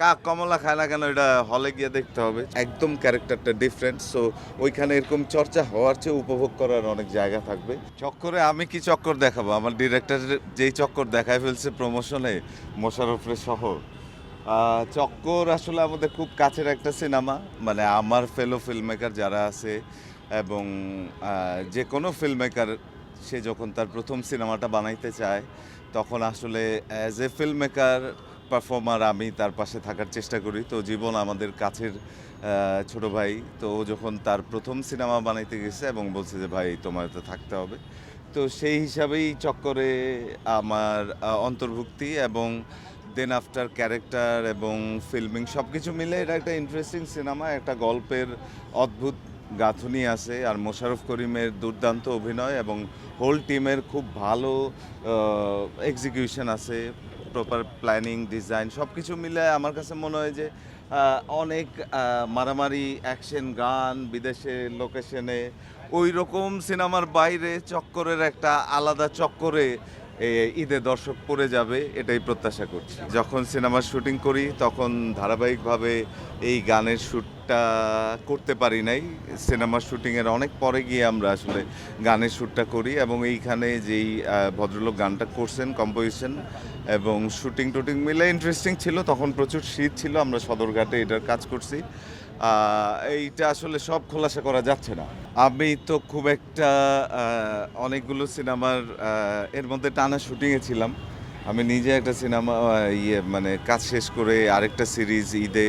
কাক কমলা খায় না কেন এটা হলে গিয়ে দেখতে হবে। একদম ক্যারেক্টারটা ডিফারেন্ট, সো ওইখানে এরকম চর্চা হওয়ার চেয়ে উপভোগ করার অনেক জায়গা থাকবে। চক্করে আমি কি চক্কর দেখাবো? আমার ডিরেক্টর যেই চক্কর দেখায় ফেলছে প্রমোশনে মোশাররফের সহ। চক্কর আসলে আমাদের খুব কাছের একটা সিনেমা, মানে আমার ফেলো ফিল্ম মেকার যারা আছে এবং যে কোনো ফিল্ম মেকার সে যখন তার প্রথম সিনেমাটা বানাইতে চায় তখন আসলে as a film maker performer আমি তার পাশে থাকার চেষ্টা করি। তো জীবন আমাদের কাছের ছোট ভাই, তো ও যখন তার প্রথম সিনেমা বানাইতে গেছে এবং বলছে যে ভাই তোমার তো থাকতে হবে, তো সেই হিসাবেই চক্করে আমার অন্তর্ভুক্তি এবং দেন আফটার ক্যারেক্টার এবং ফিল্মিং সব কিছু মিলে এটা একটা ইন্টারেস্টিং সিনেমা। একটা গল্পের অদ্ভুত গাঁথুনি আছে আর মোশাররফ করিমের দুর্দান্ত অভিনয় এবং হোল টিমের খুব ভালো এক্সিকিউশন আছে, প্রপার প্ল্যানিং ডিজাইন সব কিছু মিলে আমার কাছে মনে হয় যে অনেক মারামারি অ্যাকশন গান বিদেশে লোকেশনে ওই রকম সিনেমার বাইরে চক্করের একটা আলাদা চক্করে ঈদে দর্শক পড়ে যাবে এটাই প্রত্যাশা করছি। যখন সিনেমার শুটিং করি তখন ধারাবাহিকভাবে এই গানের শ্যুটটা করতে পারি নাই। সিনেমার শুটিংয়ের অনেক পরে গিয়ে আমরা আসলে গানের শ্যুটটা করি এবং এইখানে যেই ভদ্রলোক গানটা করছেন কম্পোজিশন এবং শুটিং টুটিং মিলে ইন্টারেস্টিং ছিল। তখন প্রচুর শীত ছিল, আমরা সদরঘাটে এটার কাজ করছি। এইটা আসলে সব খোলাসা করা যাচ্ছে না। আমি তো খুব একটা অনেকগুলো সিনেমার এর মধ্যে টানা শুটিংয়ে ছিলাম। আমি নিজে একটা সিনেমা মানে কাজ শেষ করে আরেকটা সিরিজ ঈদে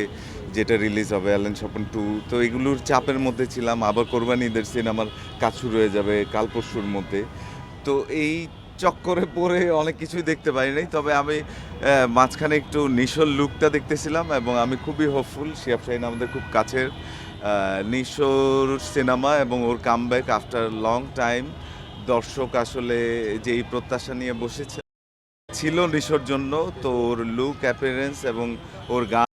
যেটা রিলিজ হবে অ্যালেন স্বপন 2, তো এগুলোর চাপের মধ্যে ছিলাম। আবার কোরবানি ঈদের সিনেমার কাজ শুরু হয়ে যাবে কাল পরশুর মধ্যে। তো এই চক্করে পড়ে অনেক কিছুই দেখতে পারি নাই, তবে আমি মাঝখানে একটু নিশোর লুকটা দেখতেছিলাম এবং আমি খুবই হোপফুল। শিহাব শাহীন আমাদের খুব কাছের, নিশোর সিনেমা এবং ওর কামব্যাক আফটার লং টাইম দর্শক আসলে যেই প্রত্যাশা নিয়ে বসেছে ছিল নিশোর জন্য, তো ওর লুক অ্যাপিয়ারেন্স এবং ওর গান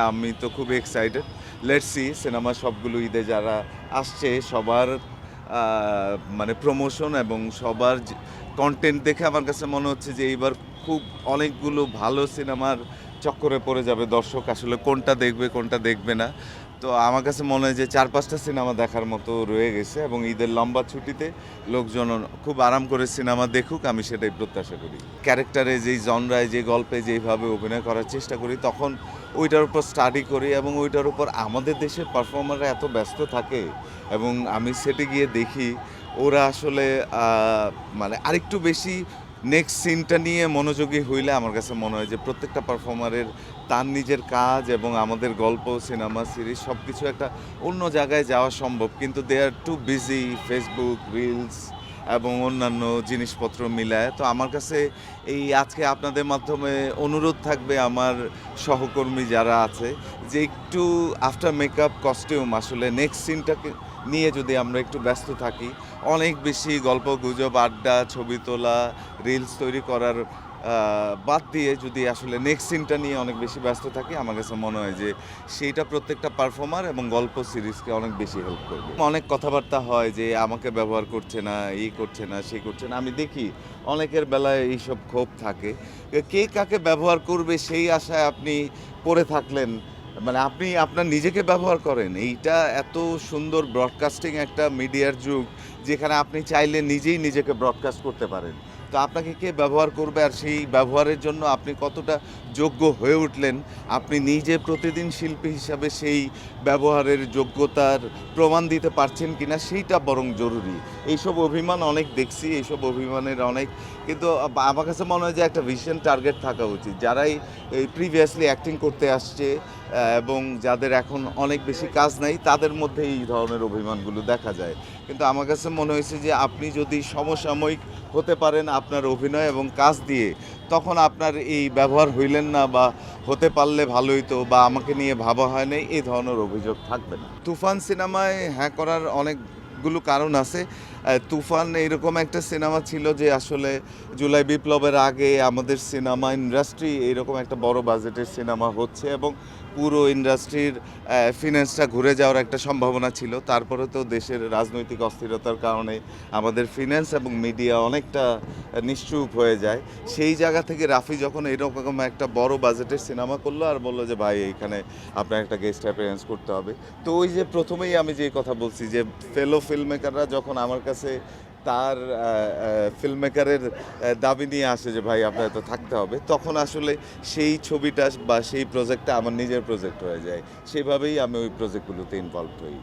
আমি তো খুব এক্সাইটেড। লেটস সি সিনেমা সবগুলো ঈদে যারা আসছে সবার মানে প্রমোশন এবং সবার কন্টেন্ট দেখে আমার কাছে মনে হচ্ছে যে এইবার খুব অনেকগুলো ভালো সিনেমার চক্করে পড়ে যাবে দর্শক, আসলে কোনটা দেখবে কোনটা দেখবে না। তো আমার কাছে মনে হয় যে 4-5টা সিনেমা দেখার মতো রয়ে গেছে এবং ঈদের লম্বা ছুটিতে লোকজন খুব আরাম করে সিনেমা দেখুক, আমি সেটাই প্রত্যাশা করি। ক্যারেক্টারে যেই জনরায় যে গল্পে যেইভাবে অভিনয় করার চেষ্টা করি তখন ওইটার উপর স্টাডি করি এবং ওইটার উপর আমাদের দেশের পারফর্মাররা এত ব্যস্ত থাকে এবং আমি সেটে গিয়ে দেখি ওরা আসলে মানে আরেকটু বেশি নেক্সট সিনটা নিয়ে মনোযোগী হইলে আমার কাছে মনে হয় যে প্রত্যেকটা পারফর্মারের তার নিজের কাজ এবং আমাদের গল্প সিনেমা সিরিজ সব কিছু একটা অন্য জায়গায় যাওয়া সম্ভব, কিন্তু দে আর টু বিজি ফেসবুক রিলস এবং অন্যান্য জিনিসপত্র মিলায়। তো আমার কাছে এই আজকে আপনাদের মাধ্যমে অনুরোধ থাকবে আমার সহকর্মী যারা আছে যে একটু আফটার মেকআপ কস্টিউম আসলে নেক্সট সিনটাকে নিয়ে যদি আমরা একটু ব্যস্ত থাকি, অনেক বেশি গল্প গুজব আড্ডা ছবি তোলা রিলস তৈরি করার বাদ দিয়ে যদি আসলে নেক্সট সিনটা নিয়ে অনেক বেশি ব্যস্ত থাকি, আমার কাছে মনে হয় যে সেইটা প্রত্যেকটা পারফর্মার এবং গল্প সিরিজকে অনেক বেশি হেল্প করবে। অনেক কথাবার্তা হয় যে আমাকে ব্যবহার করছে না, এই করছে না, সেই করছে না। আমি দেখি অনেকের বেলায় এইসব ক্ষোভ থাকে, কে কাকে ব্যবহার করবে সেই আশায় আপনি পড়ে থাকলেন, মানে আপনি আপনার নিজেকে ব্যবহার করেন। এইটা এত সুন্দর ব্রডকাস্টিং একটা মিডিয়ার যুগ যেখানে আপনি চাইলে নিজেই নিজেকে ব্রডকাস্ট করতে পারেন। তো আপনাকে কে ব্যবহার করবে আর সেই ব্যবহারের জন্য আপনি কতটা যোগ্য হয়ে উঠলেন, আপনি নিজে প্রতিদিন শিল্পী হিসাবে সেই ব্যবহারের যোগ্যতার প্রমাণ দিতে পারছেন কিনা সেইটা বরং জরুরি। এইসব অভিমান অনেক দেখছি, এইসব অভিমানের অনেক, কিন্তু আমার কাছে মনে হয় যে একটা ভিশন টার্গেট থাকা উচিত। যারাই এই প্রিভিয়াসলি অ্যাক্টিং করতে আসছে এবং যাদের এখন অনেক বেশি কাজ নাই তাদের মধ্যে এই ধরনের অভিমানগুলো দেখা যায়। কিন্তু আমার কাছে মনে হয়েছে যে আপনি যদি সমসাময়িক হতে পারেন আপনার অভিনয় এবং কাজ দিয়ে, তখন আপনার এই ব্যবহার হইলেন না বা হতে পারলে ভালোই তো, বা আমাকে নিয়ে ভাবা হয় নাই, এই ধরনের অভিযোগ থাকবে না। তুফান সিনেমায় হ্যাঁ করার অনেকগুলো কারণ আছে। তুফান এরকম একটা সিনেমা ছিল যে আসলে জুলাই বিপ্লবের আগে আমাদের সিনেমা ইন্ডাস্ট্রি এরকম একটা বড় বাজেটের সিনেমা হচ্ছে এবং পুরো ইন্ডাস্ট্রির ফিনান্সটা ঘুরে যাওয়ার একটা সম্ভাবনা ছিল। তারপরে তো দেশের রাজনৈতিক অস্থিরতার কারণে আমাদের ফিনান্স এবং মিডিয়া অনেকটা নিশ্চুপ হয়ে যায়। সেই জায়গা থেকে রাফি যখন এরকম একটা বড় বাজেটের সিনেমা করলো আর বললো যে ভাই এইখানে আপনার একটা গেস্ট অ্যাপিয়ারেন্স করতে হবে। তো ওই যে প্রথমেই আমি যে কথা বলছি যে ফেলো ফিল্ম মেকাররা যখন আমার কাছে তার ফিল্ম মেকারের দাবি নিয়ে আসে যে ভাই আপনার তো থাকতে হবে, তখন আসলে সেই ছবিটা বা সেই প্রজেক্টটা আমার নিজের প্রজেক্ট হয়ে যায়। সেভাবেই আমি ওই প্রজেক্টগুলোতে ইনভলভ হই।